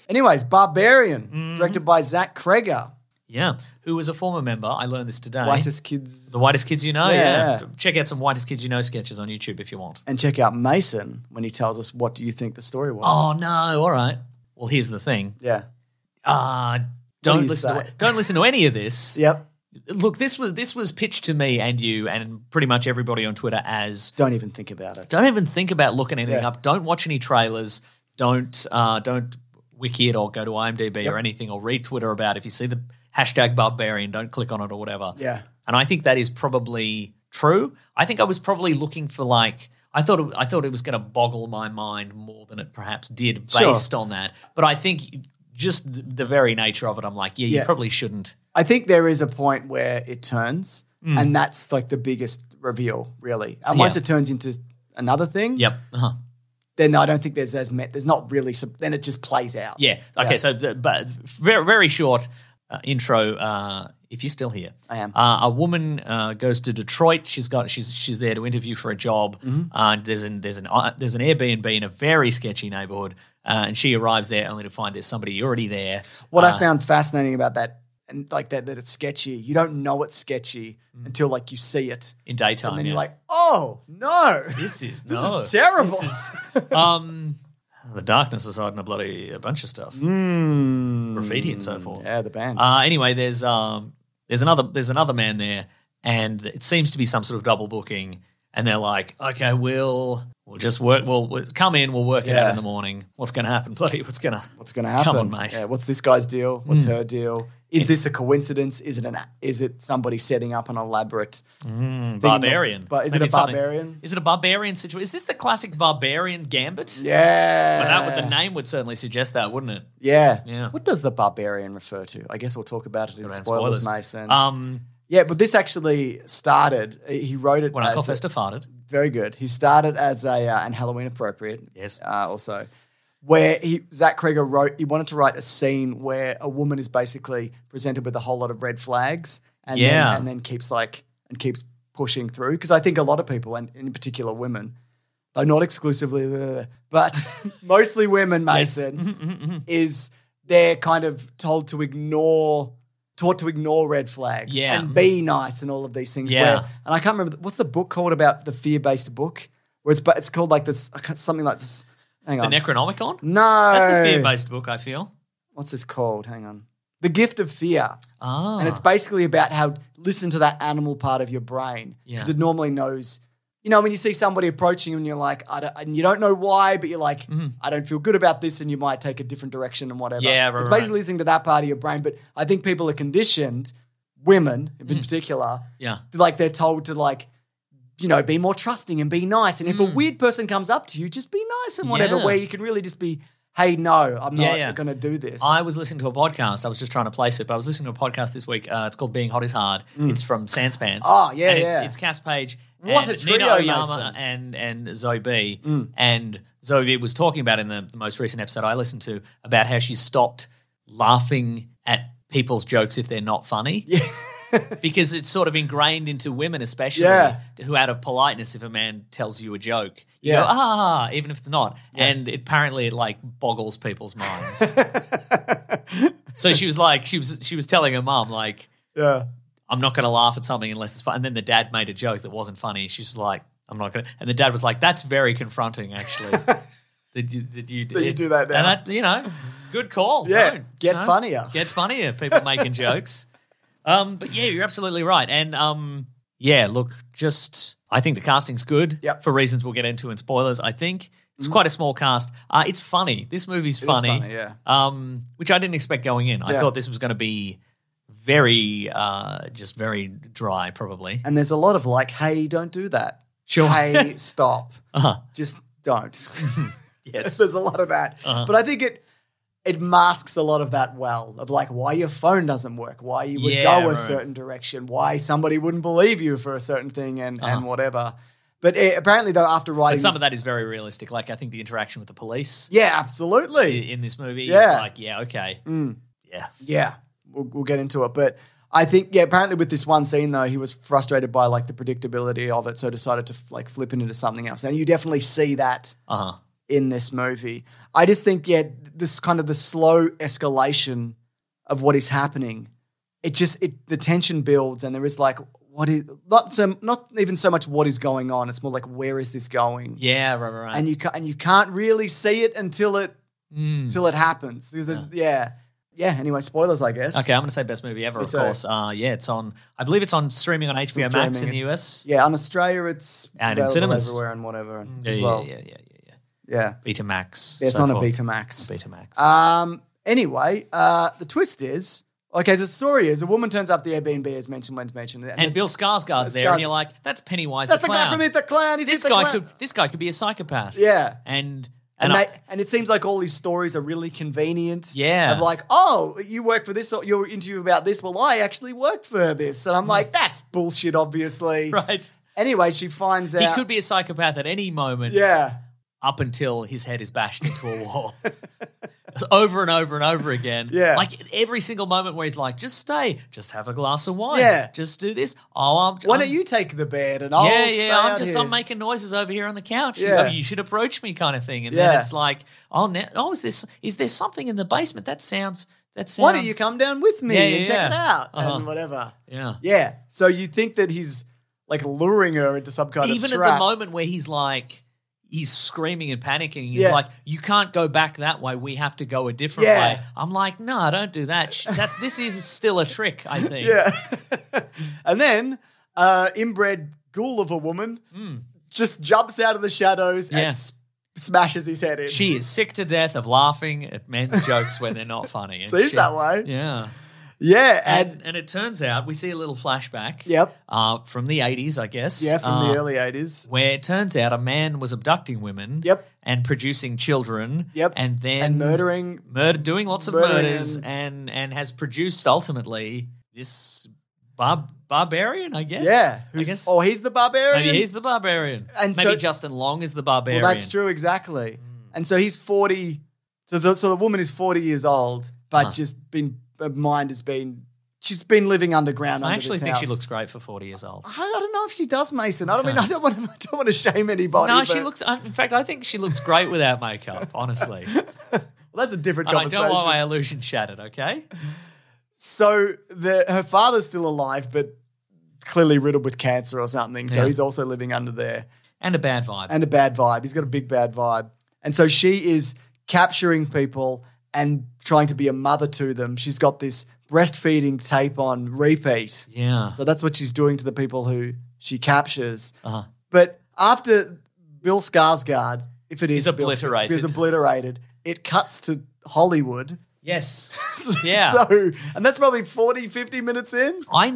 Anyways, Barbarian, directed by Zach Kreger. Yeah, who was a former member. I learned this today. Whitest Kids. The Whitest Kids You Know, Yeah. Check out some Whitest Kids You Know sketches on YouTube if you want. And check out Mason when he tells us what do you think the story was. Oh, no, all right. Well, here's the thing. Yeah. Don't listen to any of this. Yep. Look, this was pitched to me and you and pretty much everybody on Twitter as Don't even think about it. don't even think about looking anything Yeah. up. Don't watch any trailers. Don't wiki it or go to IMDb or anything or read Twitter about it. If you see the hashtag Barbarian, don't click on it or whatever. Yeah. And I think that is probably true. I think I was probably looking for I thought it was going to boggle my mind more than it perhaps did based on that. But I think just the very nature of it, I'm like, you probably shouldn't. I think there is a point where it turns, and that's like the biggest reveal, really. And once it turns into another thing, then I don't think there's not really then it just plays out. Yeah. Okay. So, but very very short intro. If you're still here, I am. A woman goes to Detroit. She's there to interview for a job. There's an Airbnb in a very sketchy neighborhood, and she arrives there only to find there's somebody already there. What I found fascinating about that, and like that it's sketchy. You don't know it's sketchy until like you see it in daytime, and then you're like, oh no, this is terrible. The darkness is hiding a bunch of stuff, graffiti and so forth. Yeah, the band. Anyway, there's another man there, and it seems to be some sort of double booking. And they're like, okay, we'll just work. We'll come in. We'll work it out in the morning. What's going to happen, bloody? What's going to happen? Come on, mate. Yeah, what's this guy's deal? What's her deal? Is this a coincidence? Is it somebody setting up an elaborate Barbarian? But is it a barbarian? Is it a barbarian situation? Is this the classic Barbarian gambit? Yeah. Well, that the name would certainly suggest that, wouldn't it? Yeah. Yeah. What does the Barbarian refer to? I guess we'll talk about it in spoilers, Mason. Yeah, but this actually started. He wrote it when Uncle Fester farted. Very good. He started as and Halloween appropriate. Yes. Also, where Zach Kreger wrote, he wanted to write a scene where a woman is basically presented with a whole lot of red flags, and then keeps pushing through. Because I think a lot of people, and in particular women, though not exclusively, but mostly women, Mason, is they're kind of taught to ignore red flags and be nice and all of these things. Yeah. And I can't remember, what's the book called about the fear-based book? Where it's called like this, something like this. Hang on. The Necronomicon? No. That's a fear-based book, I feel. What's this called? Hang on. The Gift of Fear. Ah. And it's basically about how, listen to that animal part of your brain. Because it normally knows, when you see somebody approaching you and you're like, and you don't know why, but you're like, I don't feel good about this, and you might take a different direction and whatever. Yeah, right. It's basically listening to that part of your brain. But I think people are conditioned, women in particular, they're told to be more trusting and be nice. And if a weird person comes up to you, just be nice and whatever, where you can really just be, hey, no, I'm not going to do this. I was listening to a podcast. I was just trying to place it, but I was listening to a podcast this week. It's called Being Hot is Hard. It's from Sanspants. Oh, yeah, and It's Cass Page, what and a trio, Nina Oyama Mason. and Zoe B. And Zoe B was talking about in the most recent episode I listened to about how she stopped laughing at people's jokes if they're not funny. Yeah. Because it's sort of ingrained into women, especially, who out of politeness, if a man tells you a joke, you go, even if it's not. Yeah. And apparently it boggles people's minds. So she was telling her mom, I'm not going to laugh at something unless it's fun. And then the dad made a joke that wasn't funny. She's just like, I'm not going to. And the dad was like, that's very confronting, actually. Did you do that now? And that, good call. Yeah, get funnier. Get funnier, people making jokes. But yeah, you're absolutely right. And look, I think the casting's good for reasons we'll get into in spoilers, I think. It's quite a small cast. It's funny. This movie's funny. Which I didn't expect going in. I thought this was going to be very, just very dry, probably. And there's a lot of hey, don't do that. Sure. Hey, stop. Just don't. Yes. There's a lot of that. But I think it masks a lot of that well, of why your phone doesn't work, why you would go a certain direction, why somebody wouldn't believe you for a certain thing and whatever. But apparently, though, after writing... But some of that is very realistic. I think the interaction with the police... Yeah, absolutely. In this movie is okay. Yeah, we'll get into it. But I think, apparently with this one scene, though, he was frustrated by, the predictability of it, so decided to, flip it into something else. And you definitely see that in this movie. I just think, this kind of the slow escalation of what is happening, the tension builds, and there is like, what is not even so much what is going on. It's more like, where is this going? Yeah, right. And you can't really see it until it happens. Anyway, spoilers, I guess. Okay, I'm going to say best movie ever, of course. It's on. I believe it's on streaming on HBO Max in the US. Yeah, on Australia, it's and in cinemas everywhere and whatever as well. Yeah. Betamax. Yeah, it's on a Betamax. Anyway, the twist is, okay, so the story is a woman turns up at the Airbnb, as mentioned, and Bill Skarsgård's there, and you're like, that's Pennywise the Clown. That's the guy from It the Clown. This guy could be a psychopath. Yeah. And it seems like all these stories are really convenient. Yeah. Of like, oh, you work for this, or you're interviewing about this. Well, I actually worked for this. And I'm like, that's bullshit, obviously. Right. Anyway, she finds out. He could be a psychopath at any moment. Yeah. Up until his head is bashed into a wall. Over and over and over again. Yeah. Like every single moment where he's like, just stay, just have a glass of wine. Yeah. Just do this. Oh, why don't you take the bed and I'll stay out here. I'm making noises over here on the couch. Yeah. You should approach me kind of thing. And then it's like, is there something in the basement? That sounds. Why don't you come down with me and check it out and whatever. Yeah. Yeah. So you think that he's like luring her into some kind of trap. Even at the moment where he's like, he's screaming and panicking. He's like, you can't go back that way. We have to go a different way. I'm like, no, don't do that. This is still a trick, I think. Yeah. And then inbred ghoul of a woman just jumps out of the shadows and smashes his head in. She is sick to death of laughing at men's jokes when they're not funny. And seems that way. Yeah. Yeah, and it turns out we see a little flashback. Yep. From the 80s, I guess. Yeah, from the early 80s. Where it turns out a man was abducting women. Yep. And producing children. Yep. And then doing lots of murders and has produced ultimately this Barbarian, I guess. Yeah. He's the Barbarian? Maybe he's the Barbarian. And maybe Justin Long is the Barbarian. Well, that's true, exactly. And so he's 40. So the woman is 40 years old, but her mind has been, she's been living underground. I actually think she looks great for 40 years old. I don't know if she does, Mason. I don't want to shame anybody. No, she looks. In fact, I think she looks great without makeup. Honestly, well, that's a different conversation. I don't want my illusion shattered. Okay. So her father's still alive, but clearly riddled with cancer or something. So he's also living under there. And a bad vibe. He's got a big bad vibe. And so she is capturing people and trying to be a mother to them. She's got this breastfeeding tape on repeat. Yeah. So that's what she's doing to the people who she captures. Uh-huh. But after Bill Skarsgård, if it is obliterated, it cuts to Hollywood. Yes. Yeah. And that's probably 40, 50 minutes in. I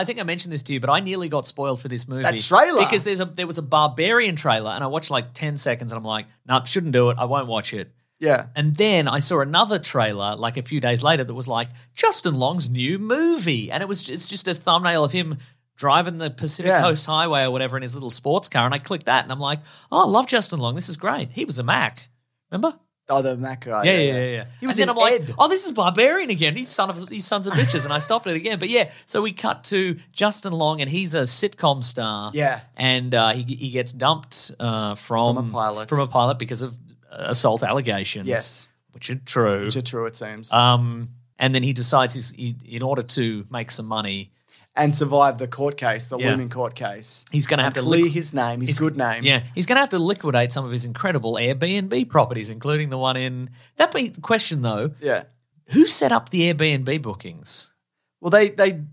think I mentioned this to you, but I nearly got spoiled for this movie. That trailer. Because there was a Barbarian trailer and I watched like 10 seconds and I'm like, no, shouldn't do it. I won't watch it. Yeah. And then I saw another trailer like a few days later that was like Justin Long's new movie. And it's just a thumbnail of him driving the Pacific Coast Highway or whatever in his little sports car. And I clicked that and I'm like, oh, I love Justin Long. This is great. He was a Mac. Remember? Oh, the Mac guy. Yeah. He was and then in I'm like, Ed. oh, this is Barbarian again. These sons of bitches. And I stopped it again. But yeah, so we cut to Justin Long and he's a sitcom star. Yeah. And he gets dumped from a pilot because of assault allegations. Yes. Which are true. It seems. And then he decides in order to make some money and survive the court case, the looming court case, he's going to have to clear his name, his good name. Yeah, he's going to have to liquidate some of his incredible Airbnb properties, including the one in. That be the question though. Yeah, who set up the Airbnb bookings? Well, the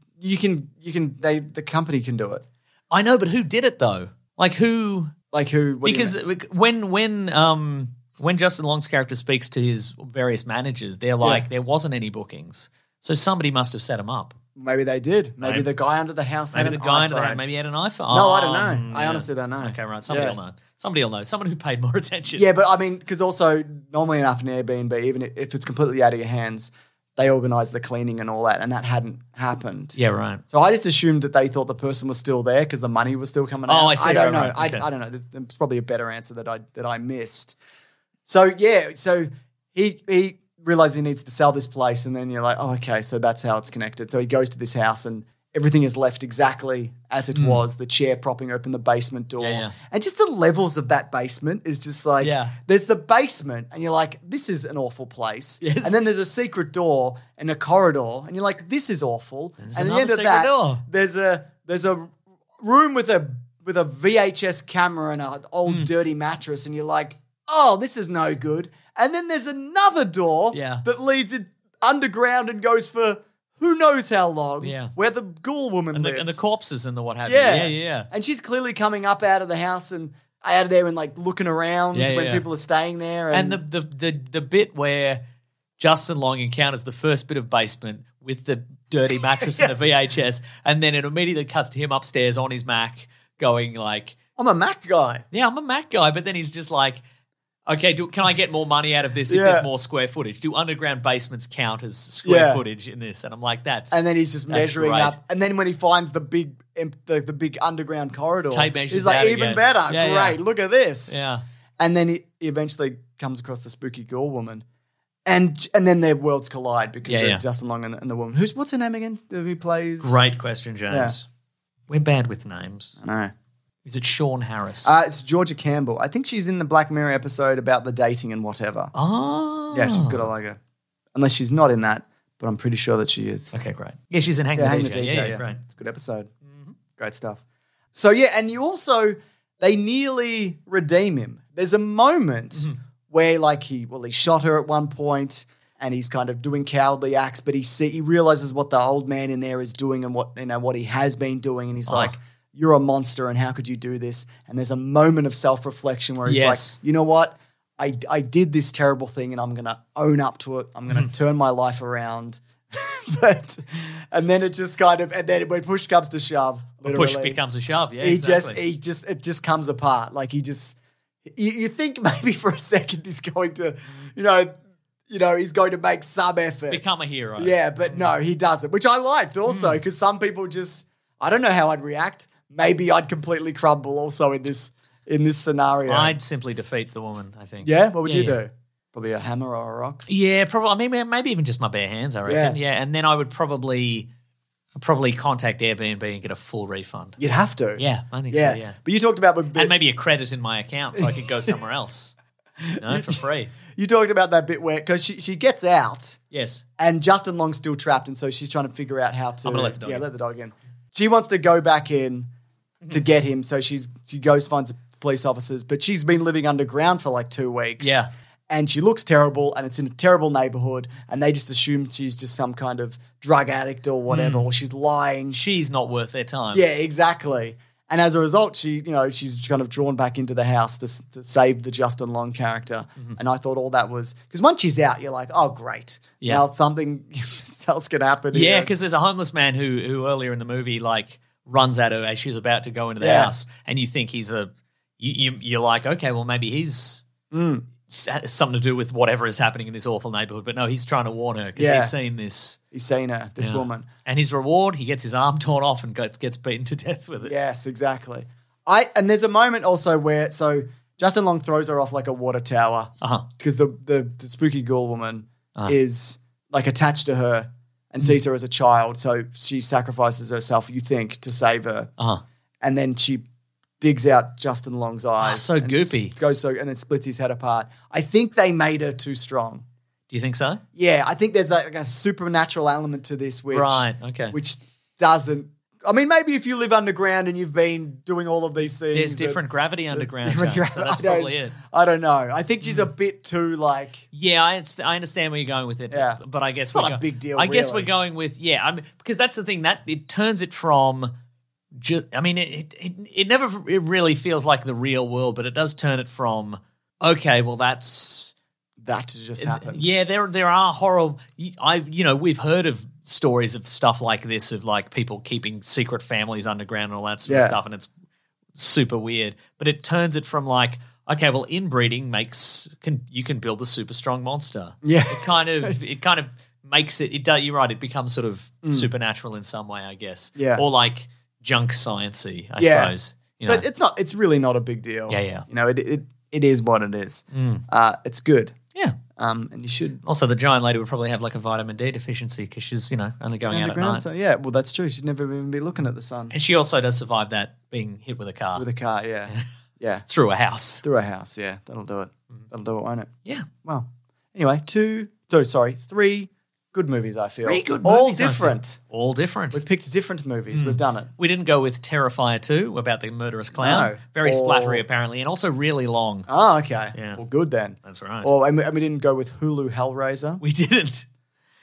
company can do it. I know, but who did it though? Like who? Because when Justin Long's character speaks to his various managers, they're like, there wasn't any bookings, so somebody must have set them up. Maybe they did. Maybe the guy under the house had an iPhone. Maybe he had an iPhone. No, I don't know. I honestly don't know. Okay, right. Somebody will know. Somebody will know. Someone who paid more attention. Yeah, but I mean, because also normally enough in Airbnb, even if it's completely out of your hands, they organise the cleaning and all that, and that hadn't happened. Yeah, right. So I just assumed that they thought the person was still there because the money was still coming out. Oh, I see. I don't know. Right. Okay. I don't know. There's probably a better answer that I missed. So he realizes he needs to sell this place, and then you're like, oh, okay, so that's how it's connected. So he goes to this house, and everything is left exactly as it was, the chair propping open the basement door. Yeah. And just the levels of that basement is just like, there's the basement and you're like, this is an awful place. Yes. And then there's a secret door and a corridor and you're like, this is awful. There's and at the end of that, there's a room with a VHS camera and an old dirty mattress and you're like, oh, this is no good. And then there's another door that leads it underground and goes for who knows how long, where the ghoul woman lives. And the corpses and the what have you. Yeah. And she's clearly coming up out of the house and out of there and like looking around when people are staying there. And the bit where Justin Long encounters the first bit of basement with the dirty mattress and the VHS, and then it immediately cuts to him upstairs on his Mac going like... I'm a Mac guy. Yeah, I'm a Mac guy, but then he's just like... Okay, can I get more money out of this if there's more square footage? Do underground basements count as square footage in this? And I'm like, and then he's just measuring up. And then when he finds the big underground corridor, he's like, even better. Great, look at this. Yeah. And then he eventually comes across the spooky ghoul woman. And then their worlds collide because of Justin Long and the woman. What's her name again? Who plays? Great question, James. Yeah. We're bad with names. I know. Is it Sean Harris? It's Georgia Campbell. I think she's in the Black Mirror episode about the dating and whatever. Oh. Yeah, she's got a like a... Unless she's not in that, but I'm pretty sure that she is. Okay, great. Yeah, she's in Hang the DJ. Yeah, great. It's a good episode. Mm-hmm. Great stuff. So, yeah, and you also... They nearly redeem him. There's a moment where, like, he shot her at one point and he's kind of doing cowardly acts, but he realizes what the old man in there is doing and what he has been doing, and he's like... You're a monster, and how could you do this? And there's a moment of self-reflection where he's like, you know what? I did this terrible thing, and I'm going to own up to it. I'm going to turn my life around. And then it just kind of, and then when push comes to shove, push becomes a shove. Yeah, it just comes apart. Like you think maybe for a second he's going to, he's going to make some effort, become a hero. Yeah, but no, he doesn't, which I liked also because some people just, I don't know how I'd react. Maybe I'd completely crumble also in this scenario. I'd simply defeat the woman, I think. Yeah? What would you do? Probably a hammer or a rock? Yeah, probably. I mean, maybe even just my bare hands, I reckon. Yeah. And then I would probably contact Airbnb and get a full refund. You'd have to. Yeah, I think so, yeah. But you talked about... And maybe a credit in my account so I could go somewhere else. For free. You talked about that bit where... Because she gets out. Yes. And Justin Long's still trapped, and so she's trying to figure out how to... I'm going to let the dog in. Yeah, let the dog in. She wants to go back in to get him, so she goes, finds the police officers, but she's been living underground for like 2 weeks. Yeah. And she looks terrible, and it's in a terrible neighborhood, and they just assume she's just some kind of drug addict or whatever, or she's lying. She's not worth their time. Yeah, exactly. And as a result, she's kind of drawn back into the house to save the Justin Long character. And I thought all that was... Because once she's out, you're like, oh, great. Yeah. Now something else can happen. Yeah, because there's a homeless man who earlier in the movie, like, runs at her as she's about to go into the house. And you think he's you're like, okay, well, maybe he's something to do with whatever is happening in this awful neighborhood. But no, he's trying to warn her because he's seen this. He's seen her, this woman. And his reward, he gets his arm torn off and gets beaten to death with it. Yes, exactly. And there's a moment also where, so Justin Long throws her off like a water tower because the spooky ghoul woman is like attached to her and sees her as a child. So she sacrifices herself, you think, to save her. And then she digs out Justin Long's eyes. So goopy. And then splits his head apart. I think they made her too strong. Do you think so? Yeah, I think there's like a supernatural element to this which doesn't... I mean, maybe if you live underground and you've been doing all of these things... There's different gravity underground, so that's probably it. I don't know. I think she's a bit too like... Yeah, I understand where you're going with it. Yeah. But I guess it's not a big deal, I guess we're going with... Yeah, because that's the thing. That it turns it from... it never really feels like the real world, but it does turn it from, okay, well, that's... That just happened. Yeah, there are horror... we've heard of stories of stuff like this, of like people keeping secret families underground and all that sort of stuff, and it's super weird. But it turns it from like, okay, well, inbreeding you can build a super strong monster. Yeah. It kind of makes it... You're right, it becomes sort of supernatural in some way, I guess. Yeah. Or like junk sciencey, I suppose. But it's not. It's really not a big deal. Yeah. It is what it is. It's good. Yeah. And you should. Also, the giant lady would probably have like a vitamin D deficiency because she's, only going out at night. So, yeah, well, that's true. She'd never even be looking at the sun. And she also does survive that being hit with a car. With a car, yeah. Yeah. Through a house. Through a house, yeah. That'll do it. That'll do it, won't it? Yeah. Well, anyway, 3 good movies, I feel. 3 good All movies. different. All different. We've picked different movies. We've done it. We didn't go with Terrifier 2 about the murderous clown. No. Very splattery, apparently, and also really long. Oh, okay. Yeah. Well, good then. That's right. And we didn't go with Hulu Hellraiser. We didn't.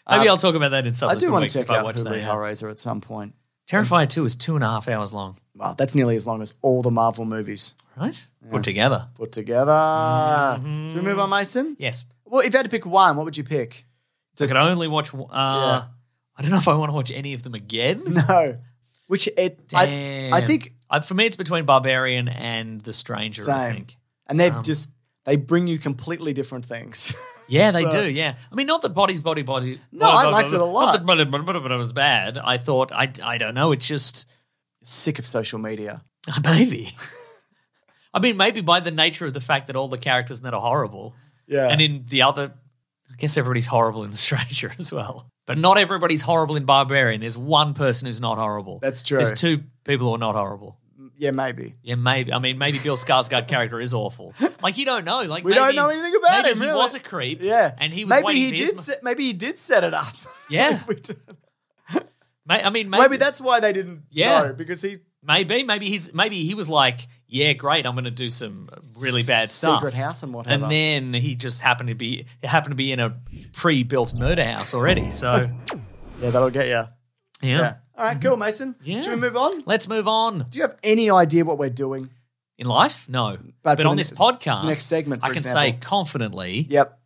Maybe I'll talk about that in I subsequent do want weeks to if check I out watch Hulu that. Hellraiser at some point. Terrifier 2 is 2.5 hours long. Well, that's nearly as long as all the Marvel movies. Right? Put together. Put together. Should we move on, Mason? Yes. Well, if you had to pick one, what would you pick? I could only watch... I don't know if I want to watch any of them again. No. Damn. I think... For me, it's between Barbarian and The Stranger, Same. I think. And they bring you completely different things. Yeah, they do, yeah. I mean, not that body. No, I liked it a lot. Not that it was bad. I thought, I don't know, it's just... Sick of social media. Maybe. I mean, maybe by the nature of the fact that all the characters in that are horrible. Yeah. And in the other... I guess everybody's horrible in The Stranger as well. But not everybody's horrible in Barbarian. There's one person who's not horrible. That's true. There's 2 people who are not horrible. Yeah, maybe. Yeah, maybe. I mean, maybe Bill Skarsgård character is awful. Like, you don't know. Like, we don't know anything about him, Maybe he was a creep. Yeah. And he was maybe he did set it up. Yeah. Maybe that's why they didn't know, because he... Maybe he was like, yeah, great, I'm going to do some really bad stuff. Secret house and whatever. And then he just happened to be in a pre-built murder house already. So yeah, that'll get you. Yeah. All right, cool, Mason. Yeah. Should we move on? Let's move on. Do you have any idea what we're doing In life? No. But on this podcast, next segment, for I can example. say confidently, Yep.